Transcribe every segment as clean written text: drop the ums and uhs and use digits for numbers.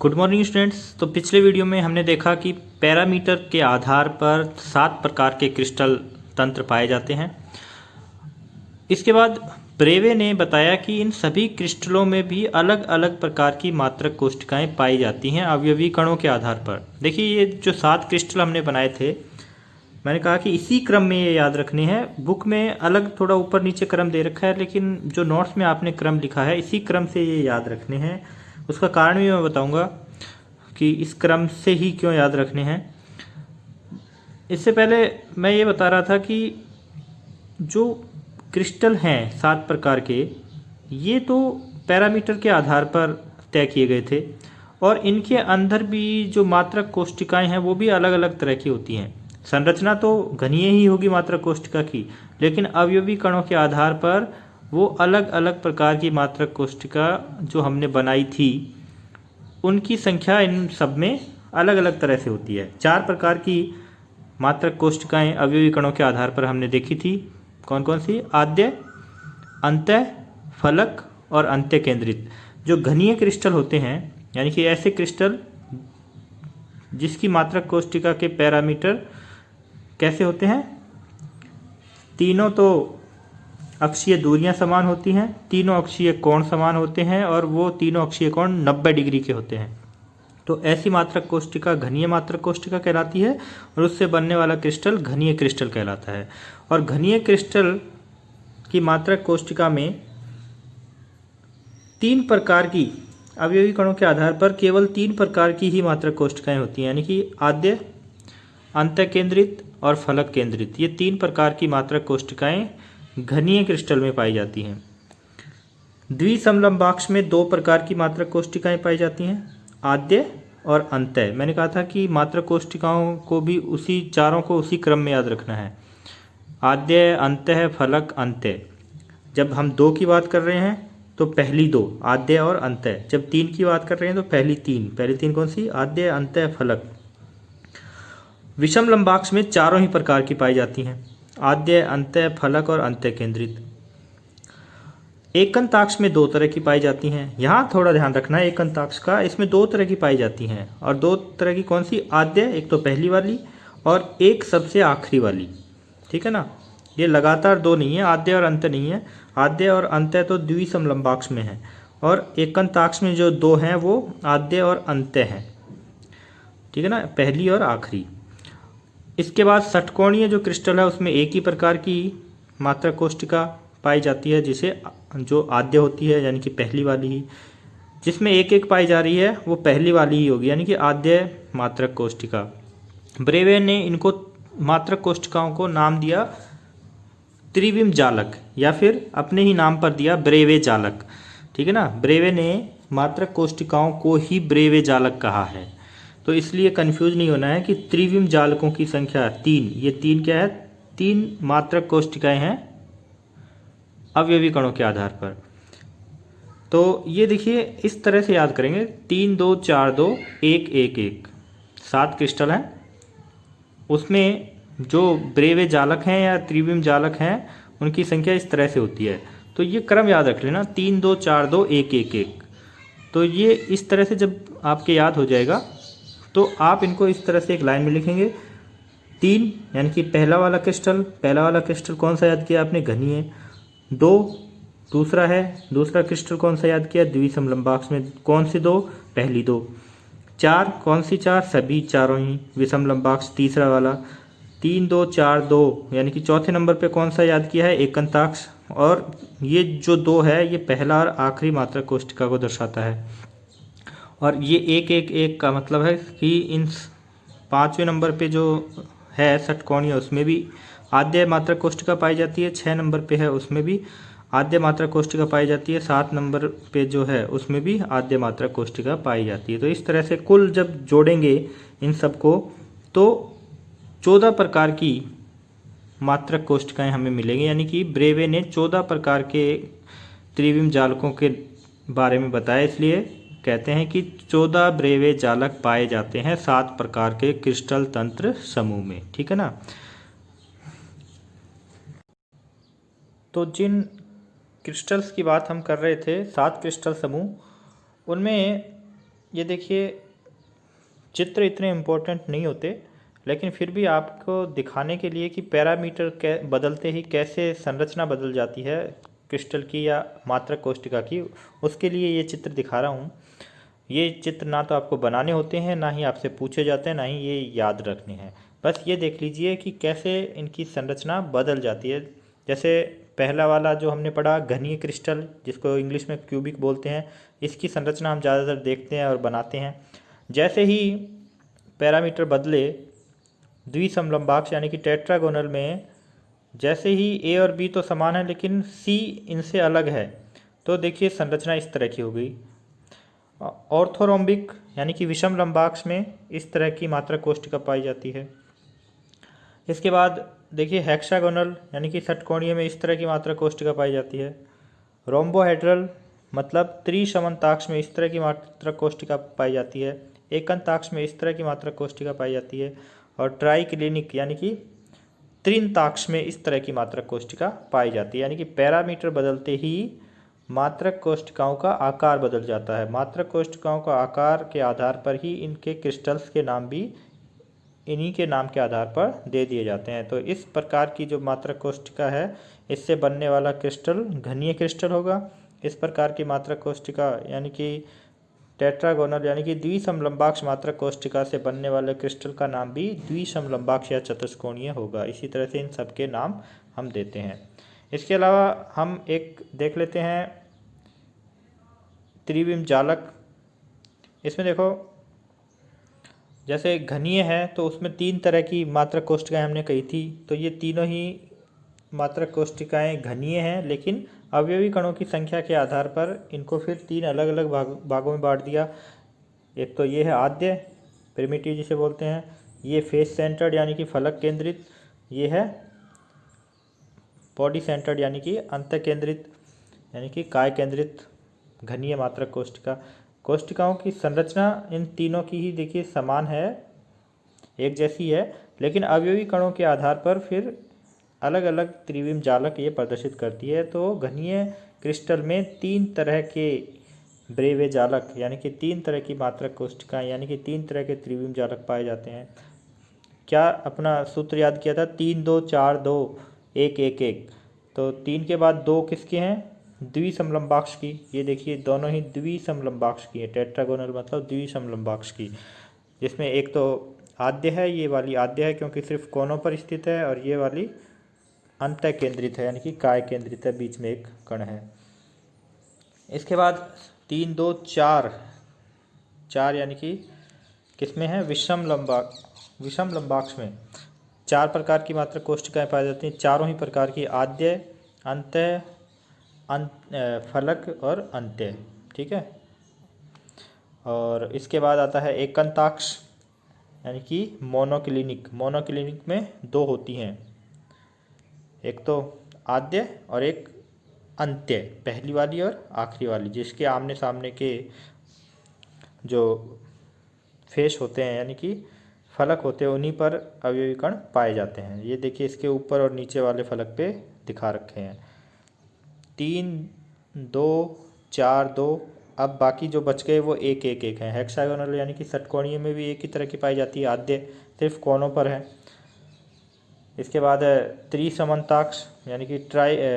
Good morning students. तो पिछले video में हमने देखा कि पैरामीटर के आधार पर 7 प्रकार के क्रिस्टल तंत्र पाए जाते हैं। इसके बाद ब्रेवे ने बताया कि इन सभी क्रिस्टलों में भी अलग अलग प्रकार की मात्रक कोशिकाएं पाई जाती हैं अवयवी कणों के आधार पर। देखिए, ये जो 7 क्रिस्टल हमने बनाए थे, मैंने कहा कि इसी क्रम में ये याद रखने हैं। बुक में अलग थोड़ा ऊपर नीचे क्रम दे रखा है, लेकिन जो नोट्स में आपने क्रम लिखा है इसी क्रम से ये याद रखने हैं। उसका कारण भी मैं बताऊंगा कि इस क्रम से ही क्यों याद रखने हैं। इससे पहले मैं ये बता रहा था कि जो क्रिस्टल हैं 7 प्रकार के, ये तो पैरामीटर के आधार पर तय किए गए थे और इनके अंदर भी जो मात्रक कोशिकाएं हैं वो भी अलग अलग तरह की होती हैं। संरचना तो घनीय ही होगी मात्रक कोशिका की, लेकिन अवयवी कणों के आधार पर वो अलग अलग प्रकार की मात्रक कोशिका जो हमने बनाई थी उनकी संख्या इन सब में अलग अलग तरह से होती है। 4 प्रकार की मात्रक कोशिकाएं अवयवी कणों के आधार पर हमने देखी थी। कौन कौन सी? आद्य, अंतः, फलक और अंत्य केंद्रित। जो घनीय क्रिस्टल होते हैं, यानी कि ऐसे क्रिस्टल जिसकी मात्रक कोशिका के पैरामीटर कैसे होते हैं? तीनों तो अक्षीय दूरियां समान होती हैं, तीनों अक्षीय कोण समान होते हैं और वो तीनों अक्षीय कोण 90 डिग्री के होते हैं। तो ऐसी मात्रक कोशिका घनीय मात्रक कोशिका कहलाती है और उससे बनने वाला क्रिस्टल घनीय क्रिस्टल कहलाता है। और घनीय क्रिस्टल की मात्रक कोशिका में 3 प्रकार की अवयवी कणों के आधार पर केवल 3 प्रकार की ही मात्रक कोशिकाएं होती हैं, यानी कि आद्य, अंतः केंद्रित और फलक केंद्रित। ये 3 प्रकार की मात्रक कोशिकाएं घनीय क्रिस्टल में पाई जाती हैं। द्विसमलंबाक्ष में 2 प्रकार की मात्रक कोशिकाएं पाई जाती हैं, आद्य और अंतः। मैंने कहा था कि मात्रक कोशिकाओं को भी उसी चारों को उसी क्रम में याद रखना है, आद्य, अंतः, फलक, अंत्य। जब हम 2 की बात कर रहे हैं तो पहली 2 आद्य और अंतः। जब 3 की बात कर रहे हैं तो पहली 3 कौन सी? आद्य, अंतः, फलक। विषम लंबाक्ष में चारों ही प्रकार की पाई जाती हैं, आद्य, अंतः, फलक और अंत्य केंद्रित। एकंताक्ष में 2 तरह की पाई जाती हैं। यहाँ थोड़ा ध्यान रखना है एकंताक्ष का, इसमें 2 तरह की पाई जाती हैं। और 2 तरह की कौन सी? आद्य, एक तो पहली वाली, और एक सबसे आखिरी वाली। ठीक है ना, ये लगातार 2 नहीं है, आद्य और अंत्य नहीं है। आद्य और अंत्य तो द्विसमलंबाक्ष में है, और एकंताक्ष में जो 2 हैं वो आद्य और अंत्य हैं। ठीक है ना, पहली और आखिरी। इसके बाद षटकोणीय जो क्रिस्टल है उसमें एक ही प्रकार की मात्रक कोशिका पाई जाती है, जिसे जो आद्य होती है यानी कि पहली वाली ही। जिसमें एक एक पाई जा रही है वो पहली वाली ही होगी, यानी कि आद्य मात्रक कोशिका। ब्रेवे ने इनको मात्रक कोशिकाओं को नाम दिया त्रिविम जालक, या फिर अपने ही नाम पर दिया ब्रेवे जालक। ठीक है ना, ब्रेवे ने मात्रक कोशिकाओं को ही ब्रेवे जालक कहा है। तो इसलिए कंफ्यूज नहीं होना है कि त्रिविम जालकों की संख्या 3। ये 3 क्या है? 3 मात्रक कोशिकाएं हैं अवयवी कणों के आधार पर। तो ये देखिए, इस तरह से याद करेंगे, 3 2 4 2 1 1 1। 7 क्रिस्टल हैं, उसमें जो ब्रेवे जालक हैं या त्रिविम जालक हैं उनकी संख्या इस तरह से होती है। तो ये क्रम याद रख लेना, 3 2 4 2 1 1 1। तो ये इस तरह से जब आपके याद हो जाएगा तो आप इनको इस तरह से एक लाइन में लिखेंगे। 3 यानी कि पहला वाला क्रिस्टल कौन सा याद किया आपने? घनीय। 2 दूसरा है, दूसरा क्रिस्टल कौन सा याद किया? द्विसमलंबाक्ष में। कौन सी 2? पहली 2। 4 कौन सी 4? सभी चारों ही विषमलंबाक्ष, तीसरा वाला। 3 2 4 2 यानी कि चौथे नंबर पे कौन सा याद किया है? एकंताक्ष। और ये जो 2 है ये पहला और आखिरी मात्रक कोशिका को दर्शाता है। और ये 1 1 1 का मतलब है कि इन 5वें नंबर पे जो है षटकोणीय उसमें भी आद्य मात्रक कोशिका पाई जाती है। 6 नंबर पे है उसमें भी आद्य मात्रक कोशिका पाई जाती है। 7 नंबर पे जो है उसमें भी आद्य मात्रक कोशिका पाई जाती है। तो इस तरह से कुल जब जोड़ेंगे इन सबको तो 14 प्रकार की मात्रक कोशिकाएं हमें मिलेंगी, यानी कि ब्रेवे ने 14 प्रकार के त्रिविम जालकों के बारे में बताया। इसलिए कहते हैं कि 14 ब्रेवे जालक पाए जाते हैं 7 प्रकार के क्रिस्टल तंत्र समूह में। ठीक है ना। तो जिन क्रिस्टल्स की बात हम कर रहे थे, 7 क्रिस्टल समूह, उनमें ये देखिए चित्र इतने इम्पोर्टेंट नहीं होते, लेकिन फिर भी आपको दिखाने के लिए कि पैरामीटर बदलते ही कैसे संरचना बदल जाती है क्रिस्टल की या मात्रक कोष्टिका की, उसके लिए ये चित्र दिखा रहा हूँ। ये चित्र ना तो आपको बनाने होते हैं, ना ही आपसे पूछे जाते हैं, ना ही ये याद रखने हैं। बस ये देख लीजिए कि कैसे इनकी संरचना बदल जाती है। जैसे पहला वाला जो हमने पढ़ा घनीय क्रिस्टल, जिसको इंग्लिश में क्यूबिक बोलते हैं, इसकी संरचना हम ज़्यादातर देखते हैं और बनाते हैं। जैसे ही पैरामीटर बदले द्विसमलंबाक्ष यानी कि टेट्रागोनल में, जैसे ही ए और बी तो समान है लेकिन सी इनसे अलग है, तो देखिए संरचना इस तरह की हो गई। ऑर्थोरोम्बिक यानी कि विषम लंबाक्ष में इस तरह की मात्रक कोष्टिका पाई जाती है। इसके बाद देखिए हेक्सागोनल यानी कि षटकोणीय में इस तरह की मात्रक कोष्टिका पाई जाती है। रोम्बोहेड्रल मतलब त्रिसमन्ताक्ष में इस तरह की मात्रक कोष्टिका पाई जाती है। एकंताक्ष में इस तरह की मात्रक कोष्टिका पाई जाती है। और ट्राइक्लिनिक यानी कि त्रिनताक्ष में इस तरह की मात्रक कोष्टिका पाई जाती है। यानी कि पैरामीटर बदलते ही मात्रक कोष्टिकाओं का आकार बदल जाता है। मात्रक कोष्टिकाओं का आकार के आधार पर ही इनके क्रिस्टल्स के नाम भी इन्हीं के नाम के आधार पर दे दिए जाते हैं। तो इस प्रकार की जो मात्रक कोष्टिका है, इससे बनने वाला क्रिस्टल घनीय क्रिस्टल होगा। इस प्रकार की मात्रक कोष्टिका यानी कि टेट्रागोनल यानी कि द्विसमलंबाक्ष मात्रक कोष्टिका से बनने वाले क्रिस्टल का नाम भी द्विसमलंबाक्ष या चतुष्कोणीय होगा। इसी तरह से इन सब के नाम हम देते हैं। इसके अलावा हम एक देख लेते हैं त्रिविम जालक। इसमें देखो जैसे घनीय है तो उसमें 3 तरह की मात्रक कोष्टिकाएं हमने कही थी, तो ये तीनों ही मात्रक कोष्टिकाएं घनीय हैं, लेकिन अवयवी कणों की संख्या के आधार पर इनको फिर 3 अलग अलग भागों में बांट दिया। एक तो ये है आद्य प्रिमिटिव जिसे बोलते हैं, ये फेस सेंटर्ड यानी कि फलक केंद्रित, ये है बॉडी सेंटर्ड यानी कि अंत केंद्रित यानी कि काय केंद्रित घनीय मात्रक कोष्टिका। कोष्टिकाओं की संरचना इन तीनों की ही देखिए समान है, एक जैसी है, लेकिन अवयवी कणों के आधार पर फिर अलग अलग त्रिविम जालक ये प्रदर्शित करती है। तो घनीय क्रिस्टल में 3 तरह के ब्रेवे जालक यानी कि 3 तरह की मात्रक कोष्टिकाएं यानी कि 3 तरह के त्रिविम जालक पाए जाते हैं। क्या अपना सूत्र याद किया था? 3 2 4 2 1 1 1। तो 3 के बाद 2 किसके हैं? द्विसमलंबाक्ष की। ये देखिए दोनों ही द्विसमलंबाक्ष की है। टेट्रागोनल मतलब द्विसमलंबाक्ष की, जिसमें एक तो आद्य है, ये वाली आद्य है क्योंकि सिर्फ कोनों पर स्थित है, और ये वाली अंत केंद्रित है यानी कि काय केंद्रित है, बीच में एक कण है। इसके बाद 3 2 4 4 यानी कि किसमें है? विषम लंबाक्ष में 4 प्रकार की मात्रक कोष्टिकाएं पाई जाती हैं। चारों ही प्रकार की आद्य, अंत्य, फलक और अंत्य, ठीक है। और इसके बाद आता है एकंताक्ष यानी कि मोनोक्लिनिक में 2 होती हैं, एक तो आद्य और एक अंत्य, पहली वाली और आखिरी वाली, जिसके आमने सामने के जो फेस होते हैं यानी कि फलक होते हैं उन्हीं पर अवयवी कण पाए जाते हैं। ये देखिए इसके ऊपर और नीचे वाले फलक पे दिखा रखे हैं। 3 2 4 2। अब बाकी जो बच गए वो 1 1 1 हैं। हेक्सागोनल यानी कि षटकोणीय में भी एक ही तरह की पाई जाती है, आद्य सिर्फ कोनों पर है। इसके बाद है त्रिसमन्ताक्ष यानी कि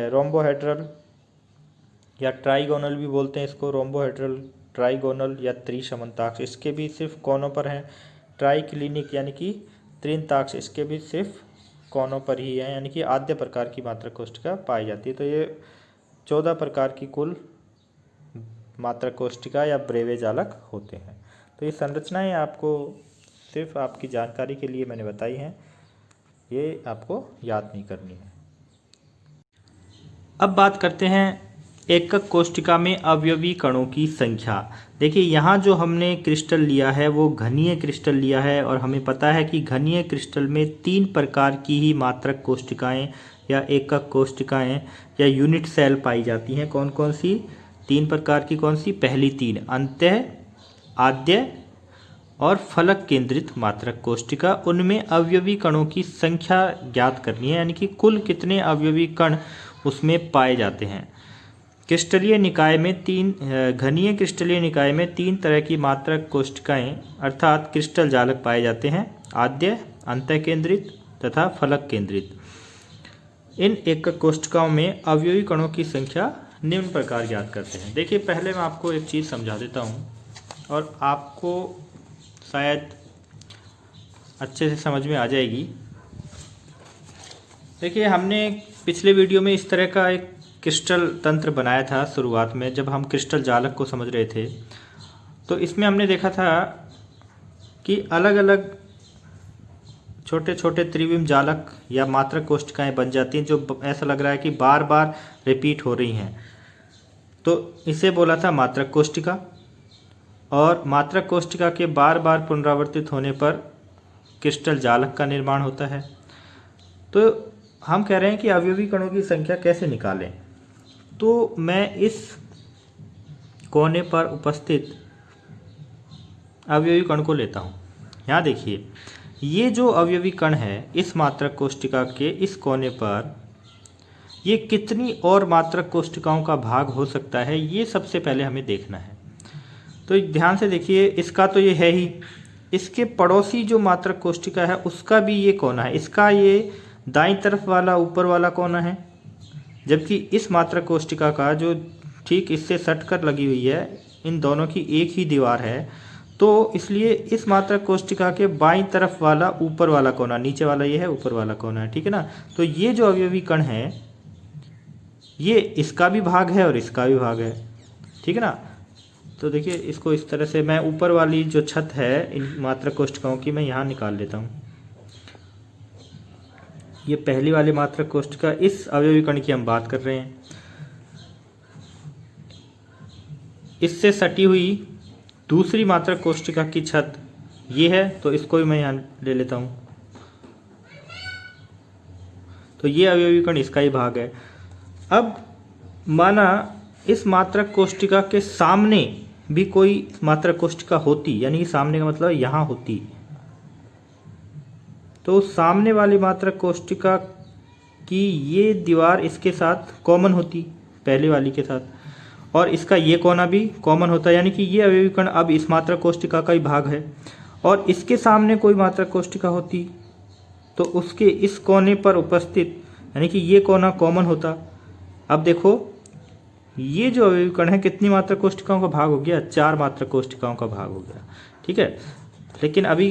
रोम्बोहेड्रल या ट्राइगोनल भी बोलते हैं इसको, रोम्बोहेड्रल, ट्राइगोनल या त्रिसमन्ताक्ष, इसके भी सिर्फ कोनों पर हैं। ट्राइक्लिनिक यानी कि त्रिनताक्ष, इसके भी सिर्फ कोनों पर ही है, यानी कि आद्य प्रकार की मात्रक कोष्टिका पाई जाती है। तो ये 14 प्रकार की कुल मात्रक कोष्टिका या ब्रेवे जालक होते हैं। तो ये संरचनाएं आपको सिर्फ आपकी जानकारी के लिए मैंने बताई हैं, ये आपको याद नहीं करनी है। अब बात करते हैं एकक कोष्टिका में अवयवी कणों की संख्या। देखिए यहाँ जो हमने क्रिस्टल लिया है वो घनीय क्रिस्टल लिया है, और हमें पता है कि घनीय क्रिस्टल में 3 प्रकार की ही मात्रक कोष्टिकाएं या एकक कोष्टिकाएं या यूनिट सेल पाई जाती हैं। कौन कौन सी? 3 प्रकार की। कौन सी? पहली 3 अंत्य, आद्य और फलक केंद्रित मात्रक कोष्टिका। उनमें अवयवी कणों की संख्या ज्ञात करनी है, यानी कि कुल कितने अवयवी कण उसमें पाए जाते हैं। क्रिस्टलीय निकाय में घनीय क्रिस्टलीय निकाय में 3 तरह की मात्रक कोशिकाएं अर्थात क्रिस्टल जालक पाए जाते हैं: आद्य, अंतःकेंद्रित तथा फलक केंद्रित। इन एकक कोशिकाओं में अवयवी कणों की संख्या निम्न प्रकार ज्ञात करते हैं। देखिए, पहले मैं आपको एक चीज़ समझा देता हूँ और आपको शायद अच्छे से समझ में आ जाएगी। देखिए, हमने पिछले वीडियो में इस तरह का एक क्रिस्टल तंत्र बनाया था शुरुआत में, जब हम क्रिस्टल जालक को समझ रहे थे। तो इसमें हमने देखा था कि अलग अलग छोटे छोटे त्रिविम जालक या मात्रक कोशिकाएं बन जाती हैं, जो ऐसा लग रहा है कि बार बार रिपीट हो रही हैं। तो इसे बोला था मात्रक कोशिका। और मात्रक कोशिका के बार बार पुनरावर्तित होने पर क्रिस्टल जालक का निर्माण होता है। तो हम कह रहे हैं कि अवयवी कणों की संख्या कैसे निकालें। तो मैं इस कोने पर उपस्थित अवयवी कण को लेता हूँ। यहाँ देखिए, ये जो अवयवी कण है इस मात्रक कोशिका के इस कोने पर, ये कितनी और मात्रक कोशिकाओं का भाग हो सकता है, ये सबसे पहले हमें देखना है। तो ध्यान से देखिए, इसका तो ये है ही, इसके पड़ोसी जो मात्रक कोशिका है उसका भी ये कोना है। इसका ये दाईं तरफ वाला ऊपर वाला कोना है, जबकि इस मात्रक कोशिका का जो ठीक इससे सट कर लगी हुई है, इन दोनों की एक ही दीवार है। तो इसलिए इस मात्रक कोशिका के बाईं तरफ वाला ऊपर वाला कोना, नीचे वाला ये है, ऊपर वाला कोना है, ठीक है ना। तो ये जो अवयवी कण है ये इसका भी भाग है और इसका भी भाग है, ठीक है ना। तो देखिए, इसको इस तरह से मैं ऊपर वाली जो छत है इन मात्रक कोशिकाओं की, मैं यहाँ निकाल लेता हूँ। ये पहली वाली मात्रक कोशिका, इस अवयवी कण की हम बात कर रहे हैं। इससे सटी हुई दूसरी मात्रक कोशिका की छत ये है, तो इसको भी मैं यहाँ ले लेता हूँ। तो ये अवयवी कण इसका ही भाग है। अब माना इस मात्रक कोशिका के सामने भी कोई मात्रक कोशिका होती, यानी कि सामने का मतलब यहाँ होती, तो सामने वाली मात्रक कोशिका की ये दीवार इसके साथ कॉमन होती, पहले वाली के साथ, और इसका ये कोना भी कॉमन होता है, यानी कि ये अवयवी कण अब इस मात्रक कोशिका का ही भाग है। और इसके सामने कोई मात्रक कोशिका होती तो उसके इस कोने पर उपस्थित, यानी कि ये कोना कॉमन होता। अब देखो, ये जो अवयवी कण है कितनी मात्रक कोशिकाओं का भाग हो गया? 4 मात्रक कोशिकाओं का भाग हो गया, ठीक है। लेकिन अभी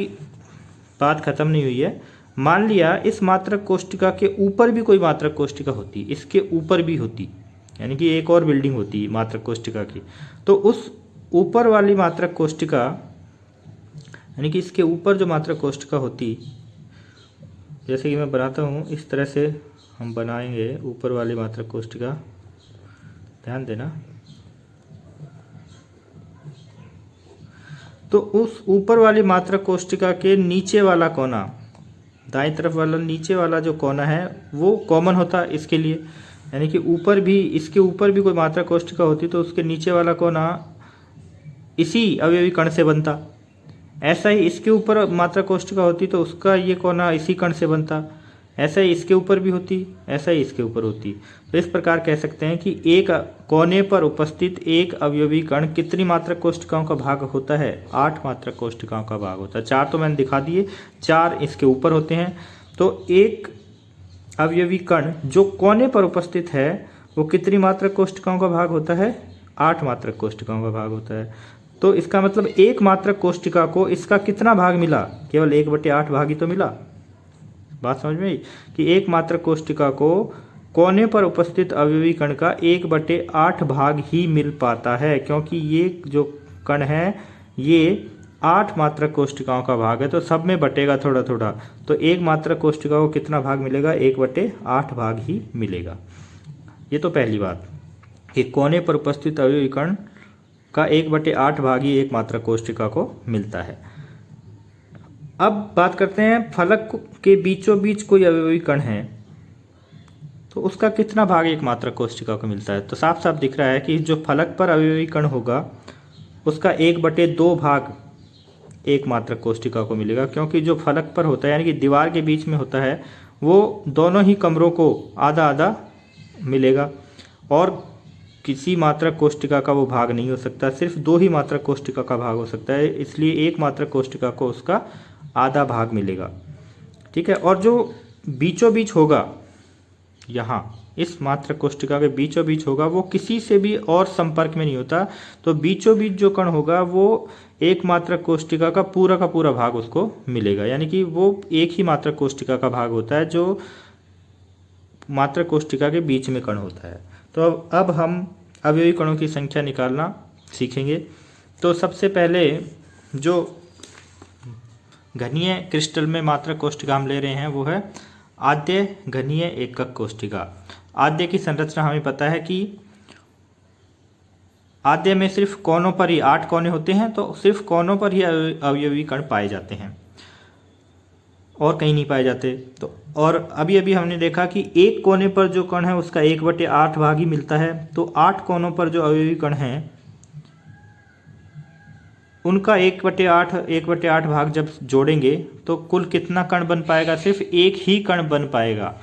बात खत्म नहीं हुई है। मान लिया इस मात्रक कोशिका के ऊपर भी कोई मात्रक कोशिका होती, इसके ऊपर भी होती, यानी कि एक और बिल्डिंग होती मात्रक कोशिका की। तो उस ऊपर वाली मात्रक कोशिका, यानी कि इसके ऊपर जो मात्रक कोशिका होती, जैसे कि मैं बनाता हूँ इस तरह से हम बनाएंगे ऊपर वाली मात्रक कोशिका, ध्यान देना। तो उस ऊपर वाली मात्रक कोशिका के नीचे वाला कोना, दाईं तरफ वाला नीचे वाला जो कोना है वो कॉमन होता इसके लिए, यानी कि ऊपर भी, इसके ऊपर भी कोई मात्रक कोशिका होती तो उसके नीचे वाला कोना इसी अवयवी कण से बनता। ऐसा ही इसके ऊपर मात्रक कोशिका होती तो उसका ये कोना इसी कण से बनता। ऐसा ही इसके ऊपर भी होती, ऐसा ही इसके ऊपर होती। तो इस प्रकार कह सकते हैं कि एक कोने पर उपस्थित एक अवयवी कण कितनी मात्रक कोशिकाओं का भाग होता है? 8 मात्रक कोशिकाओं का भाग होता है। 4 तो मैंने दिखा दिए, 4 इसके ऊपर होते हैं। तो एक अवयवी कण जो कोने पर उपस्थित है वो कितनी मात्रक कोशिकाओं का भाग होता है? 8 मात्रक कोशिकाओं का भाग होता है। तो इसका मतलब एक मात्रक कोशिका को इसका कितना भाग मिला? केवल 1/8 भाग ही तो मिला। बात समझ में आई कि एक मात्रक कोशिका को कोने पर उपस्थित अवयवी कण का 1/8 भाग ही मिल पाता है, क्योंकि ये जो कण है ये 8 मात्रक कोशिकाओं का भाग है, तो सब में बटेगा थोड़ा थोड़ा। तो एक मात्रक कोशिका को कितना भाग मिलेगा? 1/8 भाग ही मिलेगा। ये तो पहली बात कि कोने पर उपस्थित अवयवी कण का 1/8 भाग ही एक मात्रक कोशिका को मिलता है। अब बात करते हैं फलक के बीचों बीच कोई अवयवी कण है तो उसका कितना भाग एक मात्रक कोशिका को मिलता है। तो साफ साफ दिख रहा है कि जो फलक पर अवयवी कण होगा उसका 1/2 भाग एक मात्रक कोशिका को मिलेगा, क्योंकि जो फलक पर होता है यानी कि दीवार के बीच में होता है वो दोनों ही कमरों को आधा आधा मिलेगा। और किसी मात्रक कोष्टिका का वो भाग नहीं हो सकता, सिर्फ 2 ही मात्रक कोष्टिका का भाग हो सकता है, इसलिए एक मात्रक कोष्टिका को उसका आधा भाग मिलेगा। ठीक है, और जो बीचों बीच होगा, यहाँ इस मात्रक कोष्टिका के बीचों बीच होगा, वो किसी से भी और संपर्क में नहीं होता, तो बीचों बीच जो कण होगा वो एक मात्रक कोष्टिका का पूरा भाग उसको मिलेगा, यानी कि वो एक ही मात्रक कोष्टिका का भाग होता है जो मात्रक कोष्टिका के बीच में कण होता है। तो अब हम अवयवी कणों की संख्या निकालना सीखेंगे। तो सबसे पहले जो घनीय क्रिस्टल में मात्रक कोष्टिका हम ले रहे हैं वो है आद्य घनीय एकक कोष्टिका। आद्य की संरचना हमें पता है कि आद्य में सिर्फ कोनों पर ही 8 कोने होते हैं, तो सिर्फ कोनों पर ही अवयवी कण पाए जाते हैं और कहीं नहीं पाए जाते। तो और अभी अभी हमने देखा कि एक कोने पर जो कण है उसका 1/8 भाग ही मिलता है, तो 8 कोनों पर जो अवयवी कण हैं उनका 1/8 भाग जब जोड़ेंगे तो कुल कितना कण बन पाएगा? सिर्फ एक ही कण बन पाएगा।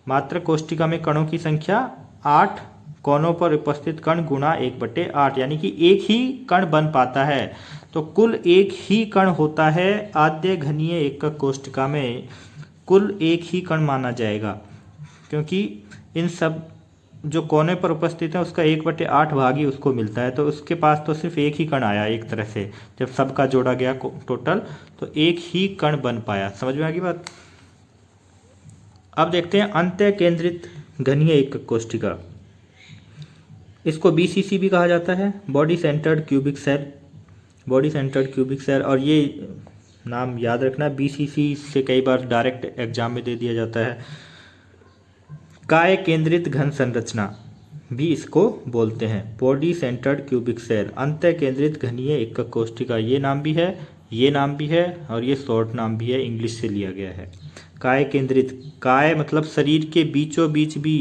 मात्रक कोष्टिका में कणों की संख्या 8 कोनों पर उपस्थित कण गुणा 1/8, यानी कि एक ही कण बन पाता है। तो कुल एक ही कण होता है आद्य घनीय एकक कोष्टिका में, कुल एक ही कण माना जाएगा, क्योंकि इन सब जो कोने पर उपस्थित है उसका 1/8 भाग ही उसको मिलता है, तो उसके पास तो सिर्फ एक ही कण आया। एक तरह से जब सबका जोड़ा गया टोटल तो एक ही कण बन पाया। समझ में आ गई बात? अब देखते हैं अंत्य केंद्रित घनीय एकक कोष्टिका। इसको BCC भी कहा जाता है, body centred cubic cell. Body centred cubic cell, और ये नाम याद रखना, BCC से कई बार डायरेक्ट एग्जाम में दे दिया जाता है। काय केंद्रित घन संरचना भी इसको बोलते हैं, बॉडी सेंटर्ड क्यूबिक सेल, अंत्य केंद्रित घनीय एकक कोष्टिका। ये नाम भी है, ये नाम भी है, और ये शॉर्ट नाम भी है, इंग्लिश से लिया गया है। काय केंद्रित, काय मतलब शरीर के बीचों बीच भी,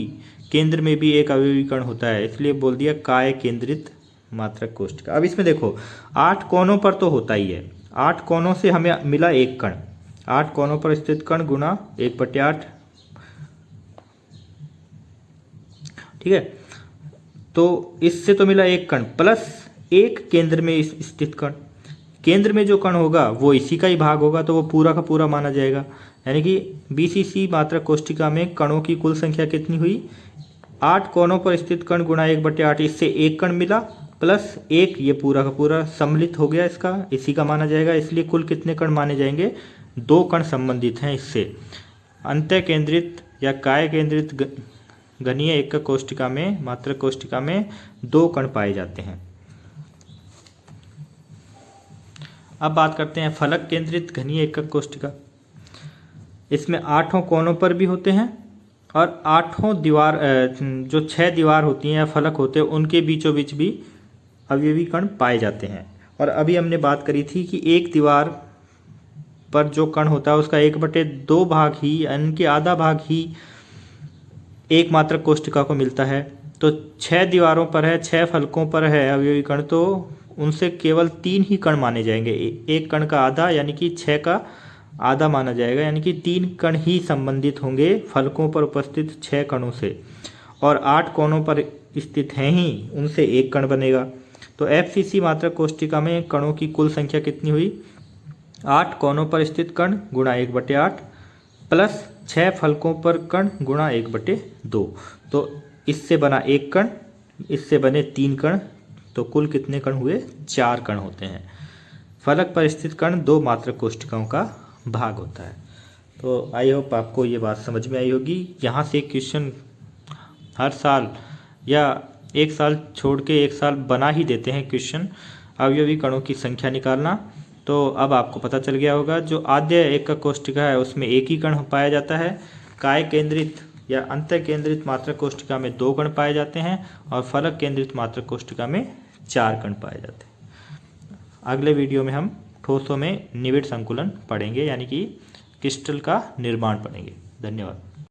केंद्र में भी एक अवयवी कण होता है, इसलिए बोल दिया काय केंद्रित मात्रक कोष्टिका। अब इसमें देखो 8 कोनों पर तो होता ही है, 8 कोनों से हमें मिला एक कण, 8 कोनों पर स्थित कण गुणा 1/8। ठीक है, तो इससे तो मिला एक कण प्लस एक केंद्र में स्थित कण। केंद्र में जो कण होगा वो इसी का ही भाग होगा, तो वो पूरा का पूरा माना जाएगा। यानी कि BCC मात्रक कोष्टिका में कणों की कुल संख्या कितनी हुई? 8 कोनों पर स्थित कण गुणा 1/8, इससे एक कण मिला प्लस एक, ये पूरा का पूरा सम्मिलित हो गया, इसका इसी का माना जाएगा। इसलिए कुल कितने कण माने जाएंगे? 2 कण संबंधित हैं इससे। अंत्य केंद्रित या काय केंद्रित घनीय एकक कोष्टिका में, मात्रक कोष्टिका में 2 कण पाए जाते हैं। अब बात करते हैं फलक केंद्रित घनीय एकक कोष्टिका। इसमें 8 कोनों पर भी होते हैं और 8 दीवार, जो 6 दीवार होती हैं या फलक होते हैं, उनके बीचों बीच भी अवयवी कण पाए जाते हैं। और अभी हमने बात करी थी कि एक दीवार पर जो कण होता है उसका 1/2 भाग ही, यानी कि आधा भाग ही एक मात्रक कोष्टिका को मिलता है। तो 6 दीवारों पर है, 6 फलकों पर है अवयवी कण, तो उनसे केवल 3 ही कण माने जाएंगे। एक कण का आधा, यानी कि 6 का आधा माना जाएगा, यानी कि 3 कण ही संबंधित होंगे फलकों पर उपस्थित 6 कणों से, और 8 कोनों पर स्थित हैं ही, उनसे एक कण बनेगा। तो FCC मात्रक कोष्टिका में कणों की कुल संख्या कितनी हुई? 8 कोनों पर स्थित कण गुणा 1/8 प्लस 6 फलकों पर कण गुणा 1/2। तो इससे बना एक कण, इससे बने 3 कण, तो कुल कितने कण हुए? 4 कण होते हैं। फलक पर स्थित कण 2 मात्रक कोष्टिकाओं का भाग होता है। तो आई होप आपको ये बात समझ में आई होगी। यहाँ से क्वेश्चन हर साल या एक साल छोड़ के एक साल बना ही देते हैं क्वेश्चन, अवयवी कणों की संख्या निकालना। तो अब आपको पता चल गया होगा, जो आद्य एकक कोष्टिका है उसमें एक ही कण पाया जाता है, काय केंद्रित या अंत्य केंद्रित मात्रक कोष्टिका में 2 कण पाए जाते हैं, और फलक केंद्रित मात्रक कोष्टिका में 4 कण पाए जाते हैं। अगले वीडियो में हम ठोसों में निविड़ संकुलन पढ़ेंगे, यानी कि क्रिस्टल का निर्माण पढ़ेंगे। धन्यवाद।